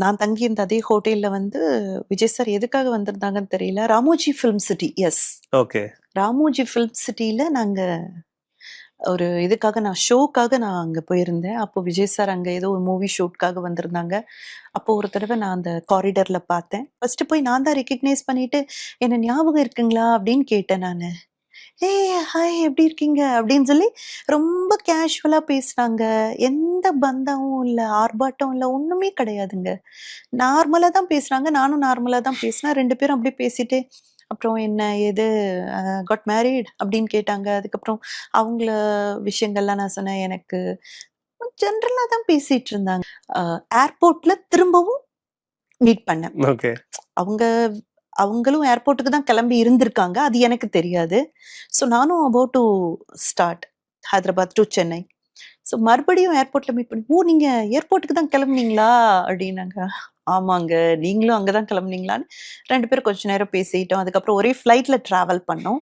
நான் தங்கியிருந்த அதே ஹோட்டல்ல வந்து விஜய் சார் எதுக்காக வந்திருந்தாங்கன்னு தெரியல. Ramoji film city. Yes. Okay. Ramoji film சிட்டில நாங்க ஒரு இதுக்காக ஷோக்காக நான் அங்க போயிருந்தேன். அப்போ விஜய் சார் அங்க ஏதோ ஒரு மூவி ஷூட்காக வந்திருந்தாங்க. அப்போ ஒரு தடவ நான் அந்த காரிடார்ல பார்த்தேன். ஃபர்ஸ்ட்டு போய் நான் தான் ரெகக்னைஸ் பண்ணிட்டு, "என்ன ஞாபகம் இருக்குங்களா?" அப்படின்னு கேட்டேன் நானு. "ஏய் ஹாய் எப்படி இருக்கீங்க?" அப்படின்னு சொல்லி ரொம்ப கேஷுவலா பேசுனாங்க. எந்த பந்தமும் இல்ல, ஆர்ப்பாட்டம் இல்ல, ஒண்ணுமே கிடையாதுங்க. நார்மலா தான் பேசுனாங்க. நானும் நார்மலா தான் பேசினேன். 2 பேரும் அப்படியே பேசிட்டே, அப்புறம் என்ன ஏது காட் மேரிட் அப்படின்னு கேட்டாங்க. அதுக்கப்புறம் அவங்கள விஷயங்கள்லாம் நான் சொன்னேன். எனக்கு ஜென்ரலா தான் பேசிட்டு இருந்தாங்க. ஏர்போர்ட்ல திரும்பவும் மீட் பண்ணேன். ஓகே. அவங்க அவங்களும் ஏர்போர்ட்டுக்கு தான் கிளம்பி இருந்திருக்காங்க. அது எனக்கு தெரியாது. ஸோ நானும் about to start Hyderabad to Chennai. So மறுபடியும் ஏர்போர்ட்ல மீட் பண்ணி, "ஓ! நீங்க ஏர்போர்ட்டுக்கு தான் கிளம்புனீங்களா?" அப்படின்னாங்க. "ஆமாங்க. நீங்களும் அங்க தான் கிளம்புனீங்களான்னு?" 2 பேரும் கொஞ்ச நேரம் பேசிட்டோம். அதுக்கப்புறம் ஒரே ஃப்ளைட்ல டிராவல் பண்ணோம்.